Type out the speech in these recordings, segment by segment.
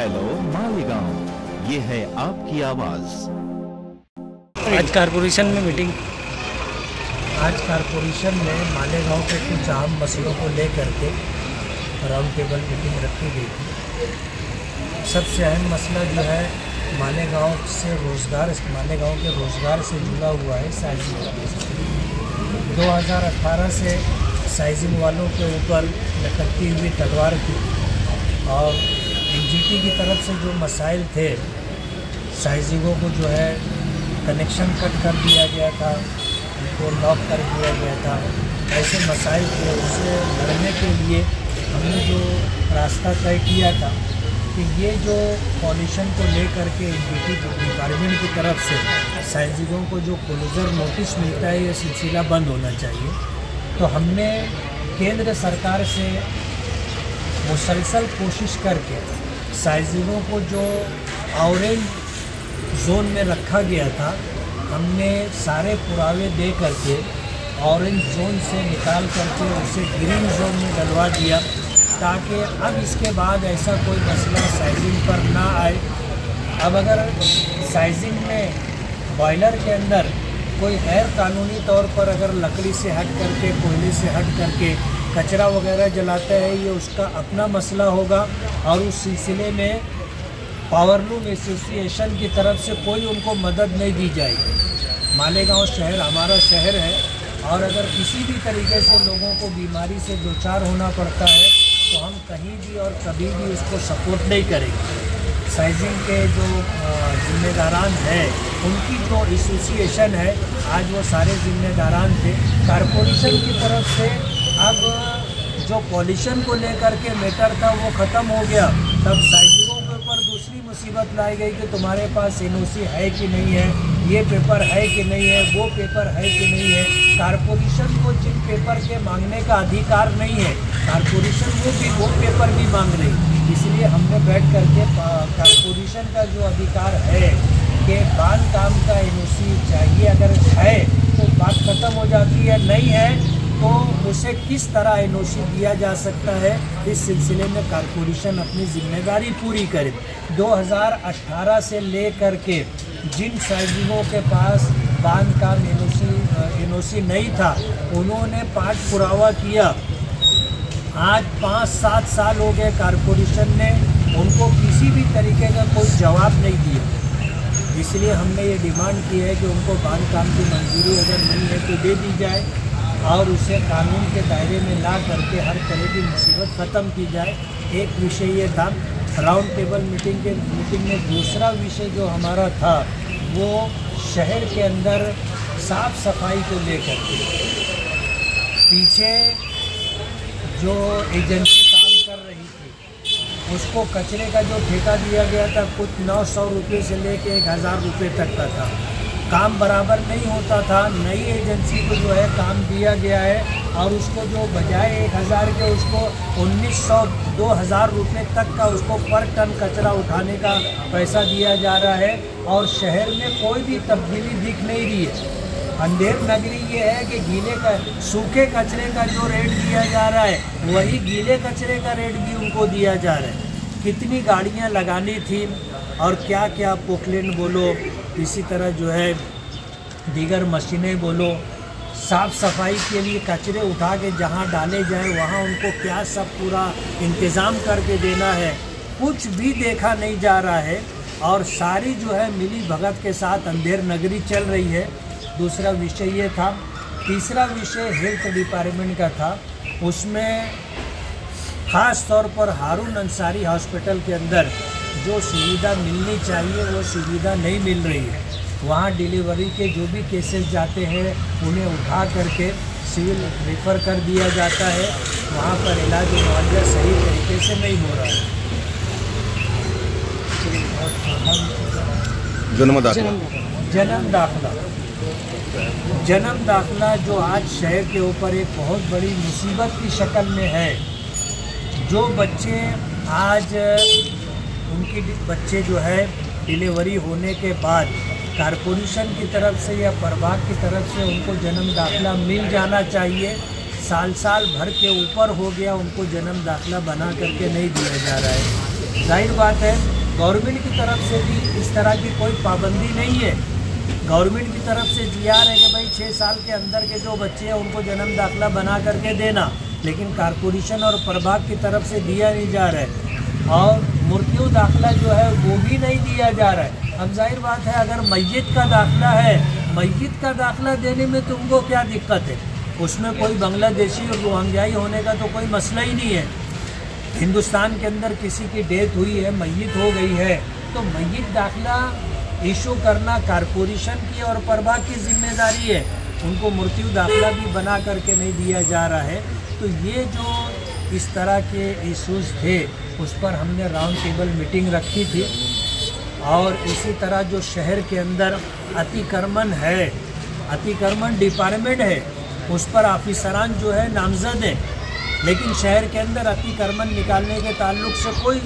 Hello Malegaon, ये है आपकी आवाज। आज कारपोरेशन में मीटिंग। आज कारपोरेशन में मालेगांव के कुछ अहम मसलों को लेकर के राउंड टेबल मीटिंग रखी गई थी। सबसे अहम मसला जो है मालेगांव के रोज़गार से जुड़ा हुआ है साइजिंग का। 2018 से साइजिंग वालों के ऊपर लटकती हुई तलवार थी और एनजीटी की तरफ से जो मसाइल थे, साइजिंगों को जो है कनेक्शन कट कर दिया गया था, उनको लॉक कर दिया गया था, ऐसे मसाइल थे। उससे लड़ने के लिए हमने जो रास्ता तय किया था कि ये जो पॉल्यूशन को लेकर के एनजीटी डिपार्टमेंट की तरफ से साइजिंगों को जो क्लोजर नोटिस मिलता है, ये सिलसिला बंद होना चाहिए। तो हमने केंद्र सरकार से मुसलसल कोशिश करके साइजिंगों को जो ऑरेंज जोन में रखा गया था, हमने सारे पुरावे दे करके ऑरेंज जोन से निकाल करके उसे ग्रीन जोन में डलवा दिया, ताकि अब इसके बाद ऐसा कोई मसला साइजिंग पर ना आए। अब अगर साइजिंग में बॉयलर के अंदर कोई गैर कानूनी तौर पर अगर लकड़ी से हट करके, कोयले से हट करके कचरा वगैरह जलाता है, ये उसका अपना मसला होगा और उस सिलसिले में पावरलूम एसोसिएशन की तरफ से कोई उनको मदद नहीं दी जाएगी। मालेगांव शहर हमारा शहर है और अगर किसी भी तरीके से लोगों को बीमारी से दो चार होना पड़ता है तो हम कहीं भी और कभी भी उसको सपोर्ट नहीं करेंगे। साइजिंग के जो जिम्मेदारान हैं, उनकी जो एसोसिएशन है, आज वो सारे जिम्मेदारान थे। कारपोरेशन की तरफ से अब जो पॉल्यूशन को लेकर के मैटर था वो ख़त्म हो गया। तब साइजिंगों के ऊपर दूसरी मुसीबत लाई गई कि तुम्हारे पास एनओसी है कि नहीं है, ये पेपर है कि नहीं है, वो पेपर है कि नहीं है। कारपोरेशन को जिन पेपर के मांगने का अधिकार नहीं है, कारपोरेशन वो पेपर भी मांग रही। इसलिए हमने बैठ करके कारपोरेशन का जो अधिकार है कि बांध काम का एनओसी चाहिए, अगर है तो बात ख़त्म हो जाती है, नहीं है तो उसे किस तरह एनओसी दिया जा सकता है, इस सिलसिले में कारपोरेशन अपनी जिम्मेदारी पूरी करे। 2018 से ले करके जिन साइजिंगों के पास बांध काम एनओसी नहीं था, उन्होंने पाठ पुरावा किया। आज 5-7 साल हो गए, कारपोरेशन ने उनको किसी भी तरीके का कोई जवाब नहीं दिया। इसलिए हमने ये डिमांड की है कि उनको बांध काम की मंजूरी अगर नहीं है तो दे दी जाए और उसे कानून के दायरे में ला करके हर तरह की मुसीबत ख़त्म की जाए। एक विषय ये था राउंड टेबल मीटिंग में। दूसरा विषय जो हमारा था वो शहर के अंदर साफ़ सफाई को लेकर के। पीछे जो एजेंसी काम कर रही थी, उसको कचरे का जो ठेका दिया गया था, कुछ 900 रुपये से लेके 1000 रुपये तक का था। काम बराबर नहीं होता था। नई एजेंसी को जो है काम दिया गया है और उसको जो बजाय 1000 के उसको 1900-2000 रुपये तक का उसको पर टन कचरा उठाने का पैसा दिया जा रहा है और शहर में कोई भी तब्दीली दिख नहीं रही है। अंधेर नगरी ये है कि सूखे कचरे का जो रेट दिया जा रहा है, वही गीले कचरे का रेट भी उनको दिया जा रहा है। कितनी गाड़ियाँ लगानी थी और क्या क्या पोकलेन बोलो, इसी तरह जो है दीगर मशीनें बोलो, साफ़ सफाई के लिए कचरे उठा के जहाँ डाले जाए वहाँ उनको क्या सब पूरा इंतज़ाम करके देना है, कुछ भी देखा नहीं जा रहा है और सारी जो है मिली भगत के साथ अंधेर नगरी चल रही है। दूसरा विषय ये था। तीसरा विषय हेल्थ डिपार्टमेंट का था। उसमें ख़ास तौर पर हारून अंसारी हॉस्पिटल के अंदर जो सुविधा मिलनी चाहिए वो सुविधा नहीं मिल रही है। वहाँ डिलीवरी के जो भी केसेस जाते हैं उन्हें उठा करके सिविल रेफ़र कर दिया जाता है। वहाँ पर इलाज मुआवजा सही तरीके से नहीं हो रहा है। जन्म दाखिला जो आज शहर के ऊपर एक बहुत बड़ी मुसीबत की शक्ल में है। जो बच्चे आज उनकी बच्चे जो है डिलीवरी होने के बाद कारपोरेशन की तरफ से या प्रभाग की तरफ से उनको जन्म दाखिला मिल जाना चाहिए, साल भर के ऊपर हो गया, उनको जन्म दाखिला बना करके नहीं दिया जा रहा है। जाहिर बात है गवर्नमेंट की तरफ से भी इस तरह की कोई पाबंदी नहीं है। गवर्नमेंट की तरफ से जीआर है कि भाई 6 साल के अंदर के जो बच्चे हैं उनको जन्म दाखिला बना करके देना, लेकिन कारपोरेशन और प्रभाग की तरफ से दिया नहीं जा रहा है और मृत्यु दाखिला जो है वो भी नहीं दिया जा रहा है। अब जाहिर बात है, अगर मैयत का दाखिला है, मैयत का दाखिला देने में तुमको क्या दिक्कत है? उसमें कोई बांग्लादेशी और रोहिंग्याई होने का तो कोई मसला ही नहीं है। हिंदुस्तान के अंदर किसी की डेथ हुई है, मैयत हो गई है, तो मैयत दाखिला इशू करना कारपोरेशन की और प्रभाग की जिम्मेदारी है। उनको मृत्यु दाखिला भी बना करके नहीं दिया जा रहा है। तो ये जो इस तरह के इशूज़ थे उस पर हमने राउंड टेबल मीटिंग रखी थी। और इसी तरह जो शहर के अंदर अतिक्रमण है, अतिक्रमण डिपार्टमेंट है, उस पर ऑफिसरान जो है नामजद है, लेकिन शहर के अंदर अतिक्रमण निकालने के ताल्लुक से कोई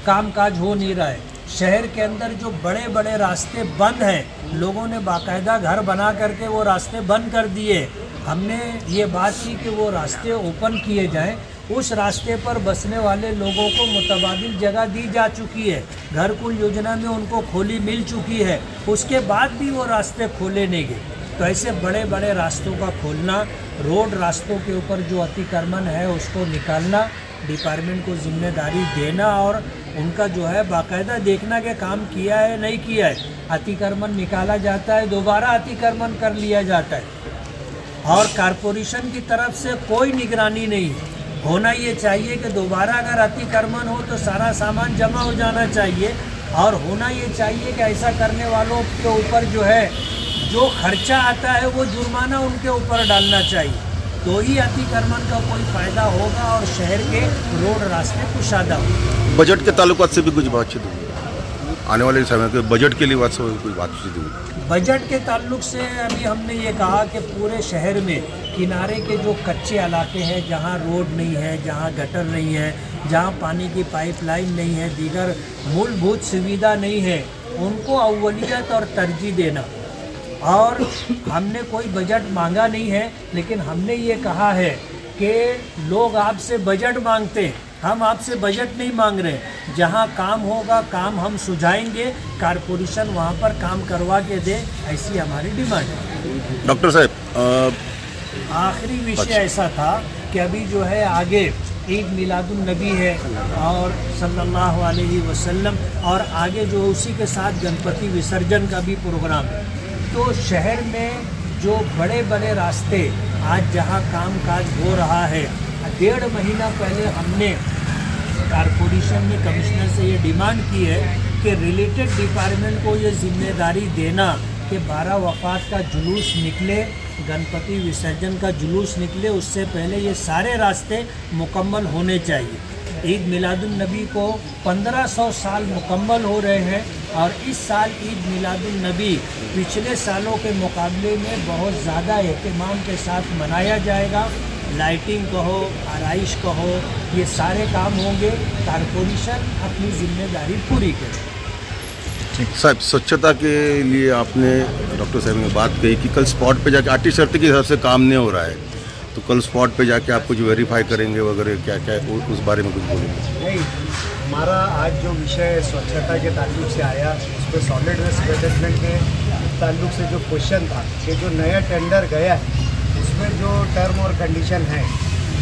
कामकाज हो नहीं रहा है। शहर के अंदर जो बड़े बड़े रास्ते बंद हैं, लोगों ने बाकायदा घर बना करके वो रास्ते बंद कर दिए। हमने ये बात की कि वो रास्ते ओपन किए जाएं। उस रास्ते पर बसने वाले लोगों को मुतबादिल जगह दी जा चुकी है, घरकुल योजना में उनको खोली मिल चुकी है, उसके बाद भी वो रास्ते खोले नहीं गए। तो ऐसे बड़े बड़े रास्तों का खोलना, रोड रास्तों के ऊपर जो अतिक्रमण है उसको निकालना, डिपार्टमेंट को जिम्मेदारी देना और उनका जो है बाकायदा देखना कि काम किया है नहीं किया है। अतिक्रमण निकाला जाता है, दोबारा अतिक्रमण कर लिया जाता है और कारपोरेशन की तरफ से कोई निगरानी नहीं है। होना ये चाहिए कि दोबारा अगर अतिक्रमण हो तो सारा सामान जमा हो जाना चाहिए और होना ये चाहिए कि ऐसा करने वालों के ऊपर जो है जो खर्चा आता है वो जुर्माना उनके ऊपर डालना चाहिए, तो ही अतिक्रमण का कोई फ़ायदा होगा और शहर के रोड रास्ते कुशादा होंगे। बजट के ताल्लुकात से भी कुछ बातचीत होगी आने वाले समय के बजट के लिए बात से कोई बातचीत होगी? बजट के ताल्लुक से अभी हमने ये कहा कि पूरे शहर में किनारे के जो कच्चे इलाके हैं, जहाँ रोड नहीं है, जहाँ गटर नहीं है, जहाँ पानी की पाइपलाइन नहीं है, दीगर मूलभूत सुविधा नहीं है, उनको अव्वलियत और तरजीह देना। और हमने कोई बजट मांगा नहीं है, लेकिन हमने ये कहा है कि लोग आपसे बजट मांगते हैं, हम आपसे बजट नहीं मांग रहे। जहाँ काम होगा काम हम सुझाएंगे, कारपोरेशन वहाँ पर काम करवा के दे, ऐसी हमारी डिमांड है। डॉक्टर साहब, आखिरी विषय ऐसा था कि अभी जो है आगे ईद मिलादुन नबी है और सल्लल्लाहु अलैहि वसल्लम, और आगे जो उसी के साथ गणपति विसर्जन का भी प्रोग्राम है। तो शहर में जो बड़े बड़े रास्ते आज जहाँ कामकाज हो रहा है, 1.5 महीना पहले हमने कारपोरेशन में कमिश्नर से ये डिमांड की है कि रिलेटेड डिपार्टमेंट को ये जिम्मेदारी देना कि 12 वफ़ात का जुलूस निकले, गणपति विसर्जन का जुलूस निकले, उससे पहले ये सारे रास्ते मुकम्मल होने चाहिए। ईद मिलादुन नबी को 1500 साल मुकम्मल हो रहे हैं और इस साल ईद मिलादुन नबी पिछले सालों के मुकाबले में बहुत ज़्यादा एहतमाम के साथ मनाया जाएगा। लाइटिंग कहो, आराइश कहो, ये सारे काम होंगे। कारपोरेशन अपनी जिम्मेदारी पूरी करे। साहब, स्वच्छता के लिए आपने डॉक्टर साहब ने बात कही कि कल स्पॉट पे जाके आर्टिस्ट शर्त के हिसाब से काम नहीं हो रहा है, तो कल स्पॉट पे जाके आप कुछ वेरीफाई करेंगे वगैरह, क्या क्या उस बारे में कुछ बोलेंगे? नहीं, हमारा आज जो विषय स्वच्छता के ताल्लुक से आया, उस पर सॉलिड वेस्ट मैनेजमेंट के ताल्लुक से जो क्वेश्चन था कि जो नया टेंडर गया है उसमें जो टर्म और कंडीशन है,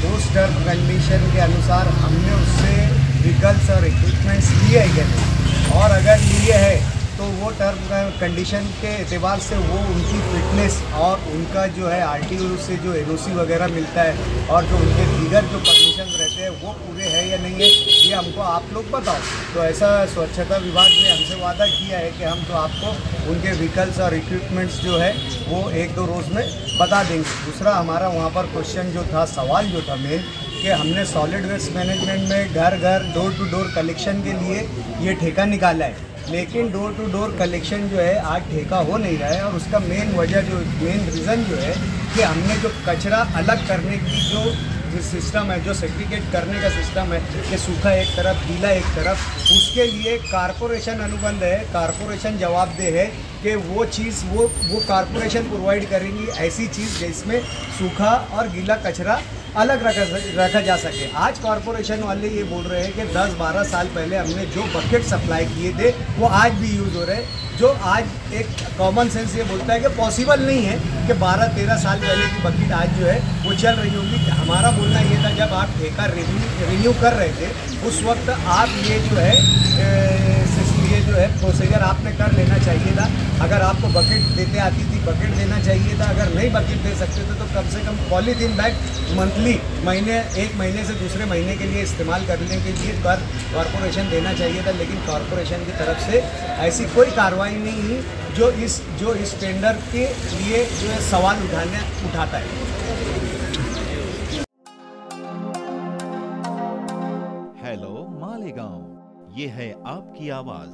उस टर्म कंडीशन के अनुसार हमने उससे व्हीकल्स और इक्विपमेंट्स लिए है क्या नहीं, और अगर लिए है तो वो टर्म कंडीशन के एतबार से वो उनकी फिटनेस और उनका जो है आरटीओ से जो एनओसी वगैरह मिलता है और जो उनके दीगर जो परमिशन रहते हैं वो पूरे हैं या नहीं है, ये हमको आप लोग बताओ। तो ऐसा स्वच्छता विभाग ने हमसे वादा किया है कि हम तो आपको उनके व्हीकल्स और इक्विपमेंट्स जो है वो 1-2 रोज़ में बता देंगे। दूसरा हमारा वहाँ पर क्वेश्चन जो था, सवाल जो था मेन, कि हमने सॉलिड वेस्ट मैनेजमेंट में घर घर डोर टू डोर कलेक्शन के लिए ये ठेका निकाला है, लेकिन डोर टू डोर कलेक्शन जो है आज ठेका हो नहीं रहा है। और उसका मेन वजह जो मेन रीज़न जो है कि हमने जो कचरा अलग करने की जो सिस्टम है, जो सेग्रीगेट करने का सिस्टम है कि सूखा एक तरफ, गीला एक तरफ, उसके लिए कारपोरेशन अनुबंध है, कारपोरेशन जवाबदेह है कि वो चीज़ वो कारपोरेशन प्रोवाइड करेंगी, ऐसी चीज़ जिसमें सूखा और गीला कचरा अलग रखा जा सके। आज कॉरपोरेशन वाले ये बोल रहे हैं कि 10-12 साल पहले हमने जो बकेट सप्लाई किए थे वो आज भी यूज़ हो रहे हैं, जो आज एक कॉमन सेंस ये बोलता है कि पॉसिबल नहीं है कि 12-13 साल पहले की बकेट आज जो है वो चल रही होगी। हमारा बोलना ये था, जब आप ठेका रिन्यू कर रहे थे उस वक्त आप ये जो है प्रोसीजर आपने कर लेना चाहिए था। अगर आपको बकेट देते आती थी बकेट देना चाहिए था, अगर नहीं बकेट दे सकते थे तो कम से कम पॉलीथीन बैग मंथली एक महीने से दूसरे महीने के लिए इस्तेमाल करने के लिए कॉरपोरेशन देना चाहिए था। लेकिन कॉरपोरेशन की तरफ से ऐसी कोई कार्रवाई नहीं हुई जो इस टेंडर के लिए जो है सवाल उठाता है। हेलो मालेगांव, ये है आपकी आवाज।